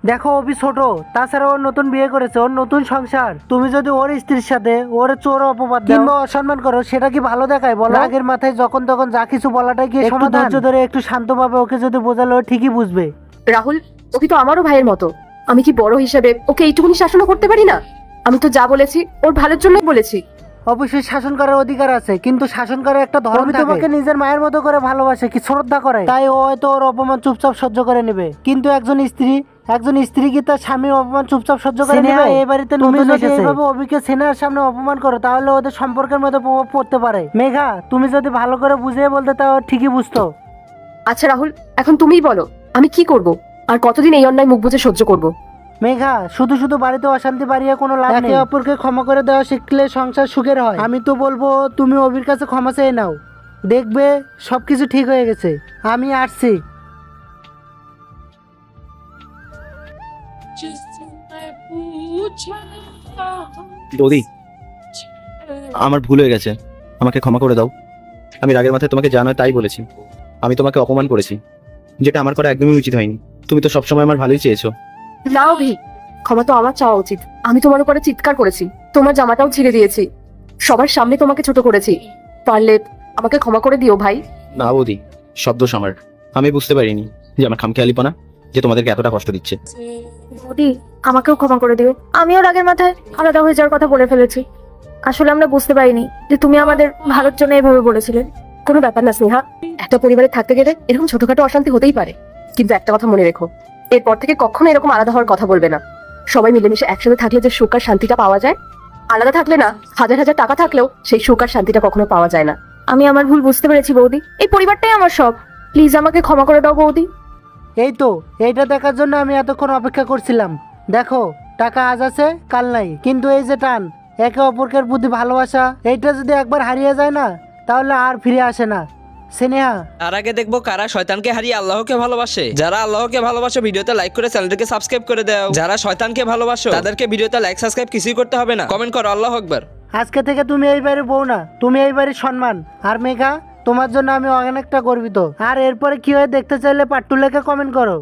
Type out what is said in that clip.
দেখো অভি ছোট, তাছাড়া ওর নতুন বিয়ে করেছে, ওর নতুন সংসার। তুমি যদি ওর স্ত্রীর সাথে ওর চোর অপবাদ দাও কিংবা অসম্মান করো, সেটা কি ভালো দেখায় বলো? আগের মাথায় যখন তখন যা কিছু বলাটাই কি সমাধান? ধৈর্য ধরে একটু শান্তভাবে ওকে যদি বোঝালো, ও ঠিকই বুঝবে। রাহুল, ওকে তো আমারও ভাইয়ের মতো। আমি কি বড় হিসেবে ওকে এইটুকুনি শাসনও করতে পারি না? আমি তো যা বলেছি ওর ভালোর জন্যই বলেছি। অবশ্যই শাসন করার অধিকার আছে, কিন্তু শাসন করার একটা ধর্ম থাকে। তোমাকে নিজের মায়ের মতো করে ভালোবাসে, কি শ্রদ্ধা করে, তাই ও হয়তো ওর অপমান চুপচাপ সহ্য করে নেবে। কিন্তু একজন স্ত্রী কি তার স্বামীর অপমান চুপচাপ সহ্য করে নেবে? এই বাড়িতে তুমি যদি এইভাবে অভিকে সেনার সামনে অপমান করো, তাহলে ওদের সম্পর্কের মধ্যে প্রভাব পড়তে পারে। মেঘা, তুমি যদি ভালো করে বুঝিয়ে বলতে, তাও ঠিকই বুঝতো। আচ্ছা রাহুল, এখন তুমিই বলো আমি কি করব, আর কতদিন এই অন্যায় মুখ বুজে সহ্য করব? মেঘা, শুধু শুধু বাড়িতে অশান্তি বাড়িয়ে কোনো লাভ নেই। একে অপরকে ক্ষমা করে দেওয়া শিখলে সংসার সুখের হয়। আমি তো বলবো তুমি অভির কাছে ক্ষমা চেয়ে নাও, দেখবে সবকিছু ঠিক হয়ে গেছে। আমি আসছি। বৌদি, আমার ভুল হয়ে গেছে, আমাকে ক্ষমা করে দাও। আমি রাগের মাথায় তোমাকে জানো তাই বলেছি। আমি তোমাকে অপমান করেছি, যেটা আমার করা একদমই উচিত হয়নি। তুমি তো সবসময় আমার ভালোই চেয়েছো। না অভি, ক্ষমা তো আমার চাওয়া উচিত। আমি তোমার উপরে চিৎকার করেছি, তোমার জামাটাও ছিঁড়ে দিয়েছি, সবার সামনে তোমাকে ছোট করেছি। পারলে আমাকে ক্ষমা করে দিও ভাই। না বৌদি, সব দোষ আমার। আমি বুঝতে পারিনি যে আমার খামখেয়ালিপনা যে তোমাদেরকে এতটা কষ্ট দিচ্ছে। বৌদি, আমাকেও ক্ষমা করে দিও। আমিও রাগের মাথায় আলাদা হয়ে যাওয়ার কথা বলে ফেলেছি। আসলে আমরা বুঝতে পারিনি যে তুমি আমাদের ভালোর জন্য এভাবে বলেছিলে। কোনো ব্যাপার না স্নেহা, একটা পরিবারে থাকতে গেলে এরকম ছোটখাটো অশান্তি হতেই পারে, কিন্তু একটা কথা মনে রেখো, এরপর থেকে কখনো এরকম আলাদা হওয়ার কথা বলবে না। সবাই মিলেমিশে একসাথে থাকলে যে সুখ আর শান্তিটা পাওয়া যায়, আলাদা থাকলে না হাজার হাজার টাকা থাকলেও সেই সুখ আর শান্তিটা কখনো পাওয়া যায় না। আমি আমার ভুল বুঝতে পেরেছি বৌদি। এই পরিবারটাই আমার সব। প্লিজ আমাকে ক্ষমা করে দাও বৌদি। এই তো, এইটা দেখার জন্য আমি এতক্ষণ অপেক্ষা করছিলাম। দেখো, টাকা আজ আছে কাল নাই, কিন্তু এই যে টান, একে অপরকে প্রতি ভালোবাসা, এইটা যদি একবার হারিয়ে যায় না, তাহলে আর ফিরে আসে না। স্নেহা, আর আগে দেখবো কারা শয়তানকে হারিয়ে আল্লাহকে ভালোবাসে। যারা আল্লাহকে ভালোবাসে ভিডিওতে লাইক করে চ্যানেলটাকে সাবস্ক্রাইব করে দাও। যারা শয়তানকে ভালোবাসো তাদেরকে ভিডিওতে লাইক সাবস্ক্রাইব কিছুই করতে হবে না, কমেন্ট করো আল্লাহু আকবার। আজকে থেকে তুমি এই বাড়ির বউ না, তুমি এই বাড়ির সম্মান। আর মেঘা, তোমার জন্য আমি অনেকটা গর্বিত। আর এরপরে কি হয় দেখতে চাইলে পার্ট 2 লেখা কমেন্ট করো।